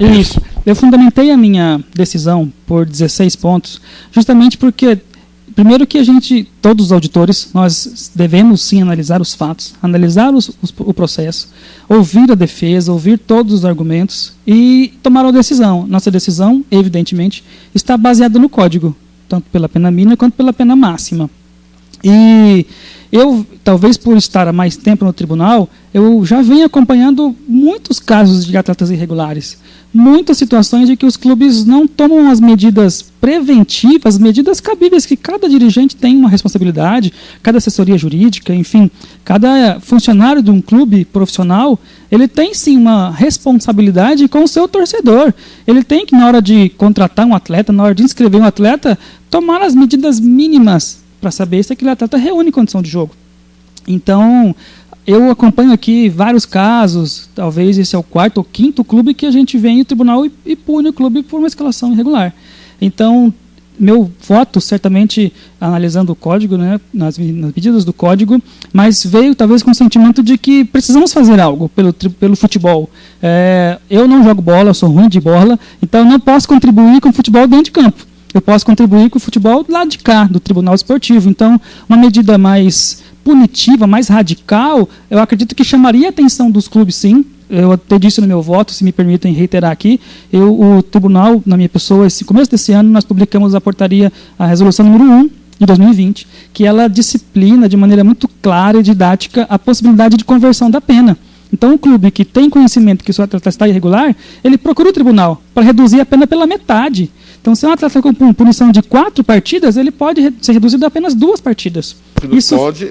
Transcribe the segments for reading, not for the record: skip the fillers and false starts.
Isso. Eu fundamentei a minha decisão por 16 pontos, justamente porque, primeiro que todos os auditores, nós devemos sim analisar os fatos, analisar o processo, ouvir a defesa, ouvir todos os argumentos e tomar uma decisão. Nossa decisão, evidentemente, está baseada no código, tanto pela pena mínima quanto pela pena máxima. E eu, talvez por estar há mais tempo no tribunal, eu já venho acompanhando muitos casos de atletas irregulares. Muitas situações em que os clubes não tomam as medidas preventivas, medidas cabíveis, que cada dirigente tem uma responsabilidade, cada assessoria jurídica, enfim, cada funcionário de um clube profissional, ele tem sim uma responsabilidade com o seu torcedor. Ele tem que, na hora de contratar um atleta, na hora de inscrever um atleta, tomar as medidas mínimas para saber se aquele atleta reúne condição de jogo. Então, eu acompanho aqui vários casos, talvez esse é o 4º ou 5º clube que a gente vem no tribunal e pune o clube por uma escalação irregular. Então, meu voto, certamente, analisando o código, né, nas medidas do código, mas veio talvez com o sentimento de que precisamos fazer algo pelo futebol. Eu não jogo bola, eu sou ruim de bola, então eu não posso contribuir com o futebol dentro de campo. Eu posso contribuir com o futebol do lado de cá, do Tribunal Esportivo. Então, uma medida mais punitiva, mais radical, eu acredito que chamaria a atenção dos clubes, sim. Eu até disse no meu voto, se me permitem reiterar aqui, o tribunal, na minha pessoa, esse começo desse ano, nós publicamos a resolução número 1, de 2020, que ela disciplina de maneira muito clara e didática a possibilidade de conversão da pena. Então, um clube que tem conhecimento que o seu atleta está irregular, ele procura o tribunal para reduzir a pena pela metade. Então, se é um atleta com punição de 4 partidas, ele pode ser reduzido a apenas 2 partidas. Isso pode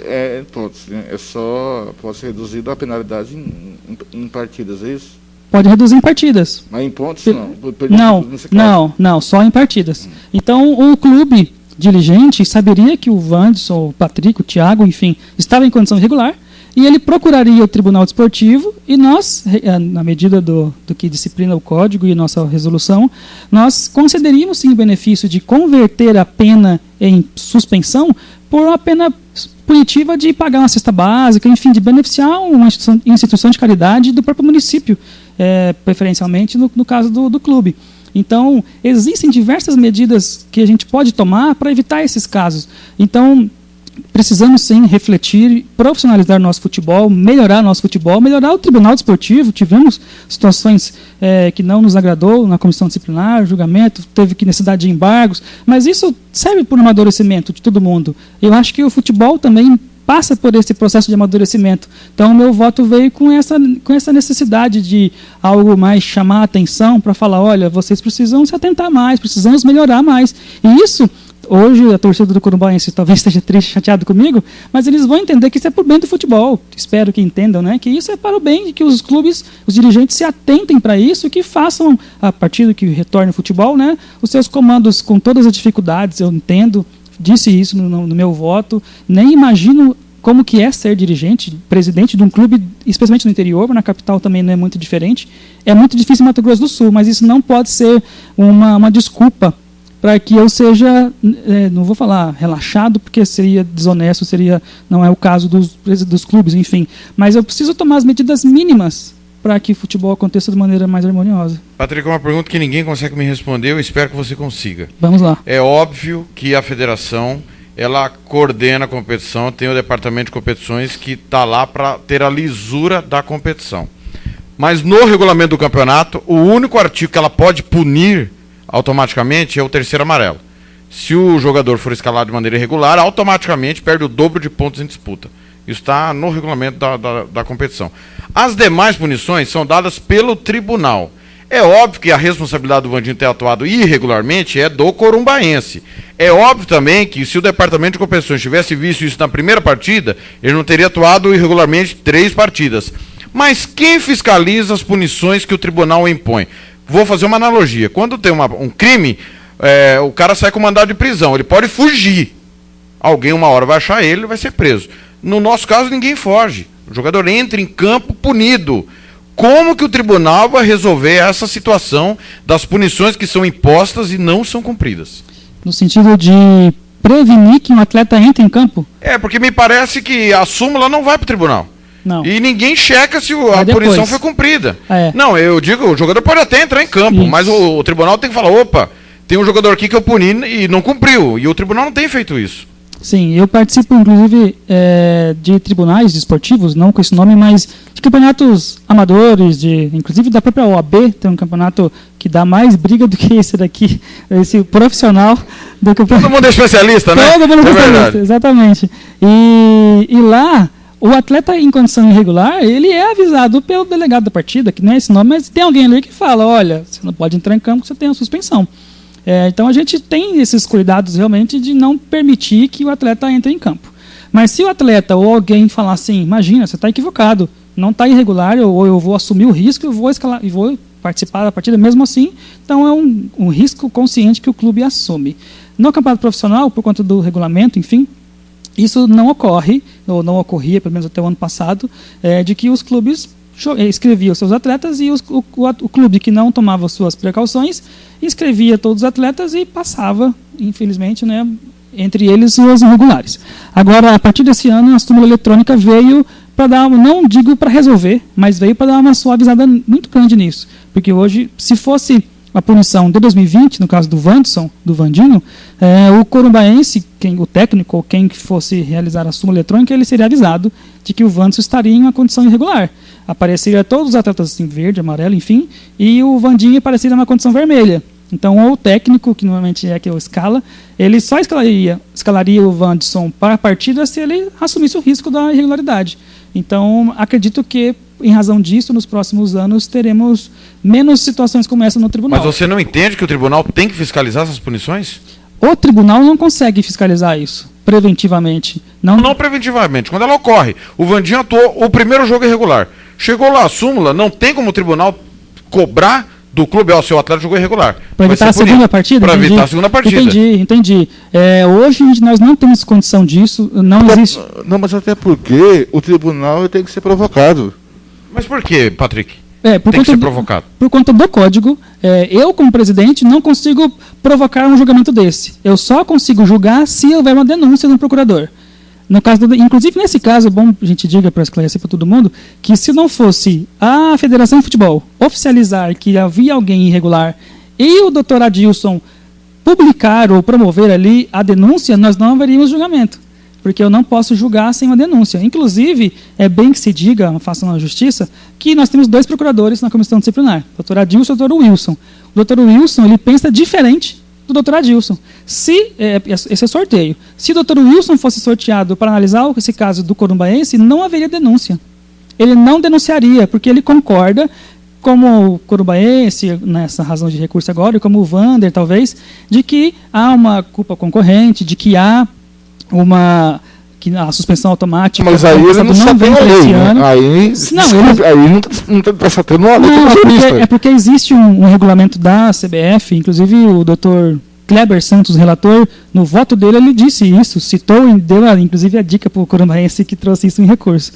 ser reduzido a penalidade em partidas, é isso? Pode reduzir em partidas. Mas em pontos não? Não, só em partidas. Então, o clube diligente saberia que o Wanderson, o Patrick, o Thiago, enfim, estava em condição irregular, e ele procuraria o Tribunal Desportivo e nós, na medida do que disciplina o código e nossa resolução, nós concederíamos sim o benefício de converter a pena em suspensão por uma pena punitiva de pagar uma cesta básica, enfim, de beneficiar uma instituição de caridade do próprio município, preferencialmente no caso do clube. Então, existem diversas medidas que a gente pode tomar para evitar esses casos. Então, precisamos sim refletir, profissionalizar nosso futebol, melhorar o Tribunal Desportivo. Tivemos situações que não nos agradou na comissão disciplinar, julgamento, teve que necessidade de embargos, mas isso serve para o amadurecimento de todo mundo. Eu acho que o futebol também passa por esse processo de amadurecimento. Então, o meu voto veio com essa necessidade de algo mais chamar a atenção para falar, olha, vocês precisam se atentar mais, precisamos melhorar mais. E isso, hoje, a torcida do Corumbaense talvez esteja triste, chateado comigo, mas eles vão entender que isso é por bem do futebol. Espero que entendam, né? Que isso é para o bem, que os clubes, os dirigentes se atentem para isso e que façam, a partir do que retorne o futebol, né, os seus comandos com todas as dificuldades. Eu entendo, disse isso no meu voto, nem imagino como que é ser dirigente, presidente de um clube, especialmente no interior, mas na capital também não é muito diferente. É muito difícil em Mato Grosso do Sul, mas isso não pode ser uma desculpa para que eu seja, não vou falar relaxado, porque seria desonesto, não é o caso dos clubes, enfim. Mas eu preciso tomar as medidas mínimas para que o futebol aconteça de maneira mais harmoniosa. Patrick, uma pergunta que ninguém consegue me responder, eu espero que você consiga. Vamos lá. É óbvio que a federação, ela coordena a competição, tem o departamento de competições que está lá para ter a lisura da competição. Mas no regulamento do campeonato, o único artigo que ela pode punir automaticamente é o 3º amarelo. Se o jogador for escalado de maneira irregular, automaticamente perde o dobro de pontos em disputa. Isso está no regulamento da competição. As demais punições são dadas pelo tribunal. É óbvio que a responsabilidade do Vandinho ter atuado irregularmente é do corumbaense. É óbvio também que se o departamento de competições tivesse visto isso na primeira partida, ele não teria atuado irregularmente 3 partidas. Mas quem fiscaliza as punições que o tribunal impõe? Vou fazer uma analogia. Quando tem um crime, o cara sai com mandado de prisão. Ele pode fugir. Alguém uma hora vai achar ele e vai ser preso. No nosso caso, ninguém foge. O jogador entra em campo punido. Como que o tribunal vai resolver essa situação das punições que são impostas e não são cumpridas? No sentido de prevenir que um atleta entre em campo? Porque me parece que a súmula não vai para o tribunal. Não. E ninguém checa se a Mas depois. punição foi cumprida. É. Não, eu digo, o jogador pode até entrar em campo, Isso. mas o tribunal tem que falar, opa, tem um jogador aqui que eu puni e não cumpriu. E o tribunal não tem feito isso. Sim, eu participo, inclusive, de tribunais esportivos, não com esse nome, mas de campeonatos amadores, inclusive da própria OAB, tem um campeonato que dá mais briga do que esse daqui, esse profissional do campeonato. Todo mundo é especialista, né? Todo mundo é especialista, exatamente. E lá, o atleta em condição irregular, ele é avisado pelo delegado da partida, que não é esse nome, mas tem alguém ali que fala, olha, você não pode entrar em campo, você tem a suspensão. Então a gente tem esses cuidados realmente de não permitir que o atleta entre em campo. Mas se o atleta ou alguém falar assim, imagina, você está equivocado, não está irregular, ou eu vou assumir o risco e vou participar da partida mesmo assim, então é um risco consciente que o clube assume. No campeonato profissional, por conta do regulamento, enfim, isso não ocorre, ou não ocorria, pelo menos até o ano passado, de que os clubes inscrevia os seus atletas e o clube que não tomava suas precauções inscrevia todos os atletas e passava, infelizmente, né, entre eles os irregulares. Agora, a partir desse ano, a súmula eletrônica veio para dar, não digo para resolver, mas veio para dar uma suavizada muito grande nisso. Porque hoje, se fosse a punição de 2020, no caso do Vandinho, o corumbaense, o técnico ou quem fosse realizar a súmula eletrônica, ele seria avisado de que o Vandson estaria em uma condição irregular. Apareceria todos os atletas em verde, amarelo, enfim, e o Vandinho apareceria numa condição vermelha. Então, o técnico, que normalmente é que o escala, ele só escalaria o Vandson para a partida se ele assumisse o risco da irregularidade. Então, acredito que, em razão disso, nos próximos anos, teremos menos situações como essa no tribunal. Mas você não entende que o tribunal tem que fiscalizar essas punições? O tribunal não consegue fiscalizar isso preventivamente. Não preventivamente, quando ela ocorre. O Vandinho atuou o primeiro jogo irregular. Chegou lá a súmula, não tem como o tribunal cobrar do clube, o seu atleta jogou irregular. Para evitar a segunda partida? Para evitar a segunda partida. Entendi. Hoje nós não temos condição disso, não existe. Não, mas até porque o tribunal tem que ser provocado. Mas por que, Patrick? Tem que ser provocado. Por conta do código, eu, como presidente, não consigo provocar um julgamento desse. Eu só consigo julgar se houver uma denúncia do procurador. No caso inclusive, nesse caso, é bom a gente diga para esclarecer para todo mundo, que se não fosse a Federação de Futebol oficializar que havia alguém irregular e o doutor Adilson publicar ou promover ali a denúncia, nós não haveríamos julgamento. Porque eu não posso julgar sem uma denúncia. Inclusive, é bem que se diga, faça na justiça, que nós temos 2 procuradores na comissão disciplinar, o doutor Adilson e o doutor Wilson. O doutor Wilson, ele pensa diferente do doutor Adilson. Esse é sorteio. Se o doutor Wilson fosse sorteado para analisar esse caso do corumbaense, não haveria denúncia. Ele não denunciaria, porque ele concorda, como o corumbaense, nessa razão de recurso agora, e como o Vander, talvez, de que há uma culpa concorrente, de que há que a suspensão automática... Mas aí ele não vem para esse ano. Aí não está satando uma lei. É porque existe um regulamento da CBF, inclusive o doutor Kleber Santos, relator, no voto dele ele disse isso, citou e deu inclusive a dica para o corumbaense que trouxe isso em recurso,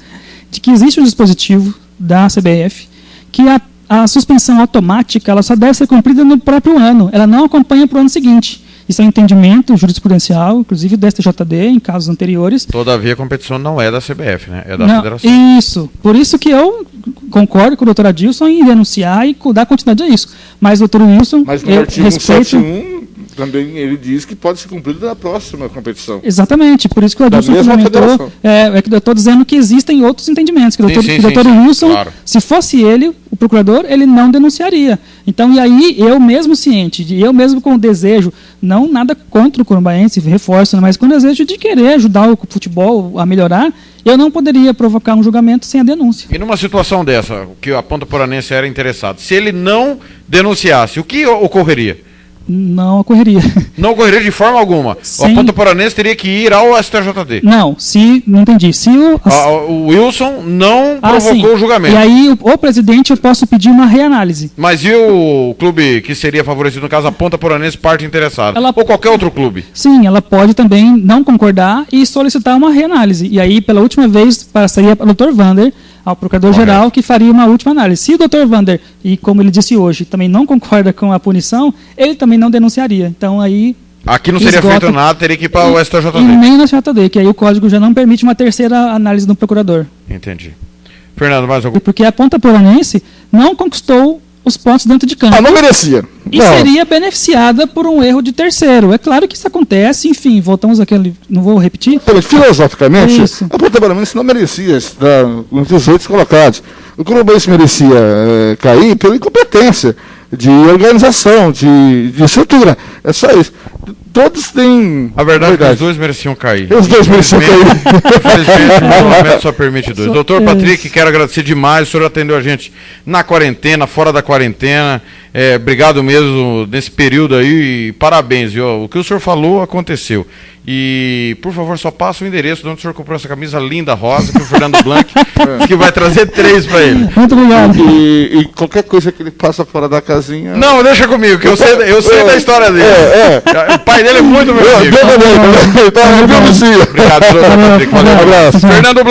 de que existe um dispositivo da CBF que a suspensão automática ela só deve ser cumprida no próprio ano, ela não acompanha para o ano seguinte. Isso é um entendimento jurisprudencial, inclusive do STJD, em casos anteriores. Todavia, a competição não é da CBF, né? É da Federação. Isso. Por isso que eu concordo com o doutor Adilson em denunciar e dar continuidade a isso. Mas o doutor Wilson... Mas no artigo 171, também ele diz que pode ser cumprido na próxima competição. Exatamente. Por isso que o Adilson comentou... que eu estou dizendo que existem outros entendimentos. Que o doutor Wilson, claro, se fosse ele, o procurador, ele não denunciaria. Então, e aí, eu mesmo ciente, eu mesmo com o desejo, não nada contra o corumbaense, reforço, mas com o desejo de querer ajudar o futebol a melhorar, eu não poderia provocar um julgamento sem a denúncia. E numa situação dessa, que a Ponta Poranense era interessada, se ele não denunciasse, o que ocorreria? Não ocorreria. Não ocorreria de forma alguma. A Ponta Poranense teria que ir ao STJD. Não entendi. Se o Wilson não provocou o julgamento. E aí o presidente eu posso pedir uma reanálise. Mas e o clube que seria favorecido, no caso a Ponta Poranense, parte interessada? Ou qualquer outro clube? Sim, ela pode também não concordar e solicitar uma reanálise. E aí, pela última vez, passaria para o Dr. Vander, ao procurador-geral, que faria uma última análise. Se o Dr. Vander, e como ele disse hoje, também não concorda com a punição, ele também não denunciaria. Então aí... Aqui não seria feito nada, teria que ir para o STJD. E nem no STJD, que aí o código já não permite uma terceira análise do procurador. Entendi. Fernando, mais algum? Porque a Ponta Poranense não conquistou os pontos dentro de campo. Não merecia. E seria beneficiada por um erro de terceiro. É claro que isso acontece, enfim, voltamos àquele. Não vou repetir. Filosoficamente, a Ponta Poranense não merecia estar entre os 8 colocados. O Clubense merecia cair pela incompetência de organização, de estrutura. É só isso. Todos têm. A verdade é que os dois mereciam cair. Os dois mereciam cair. Infelizmente, o regulamento só permite 2. Doutor Patrick, quero agradecer demais. O senhor atendeu a gente na quarentena, fora da quarentena. Obrigado mesmo nesse período aí. E parabéns, viu? O que o senhor falou aconteceu. E, por favor, só passa o endereço de onde o senhor comprou essa camisa linda rosa, que o Fernando Blanc que vai trazer 3 para ele. Muito obrigado. E qualquer coisa que ele passa fora da casinha... Não, deixa comigo, que eu sei da história dele. O pai dele é muito meu amigo. Obrigado, doutor Patrick. Valeu. Um abraço. Fernando Blanc.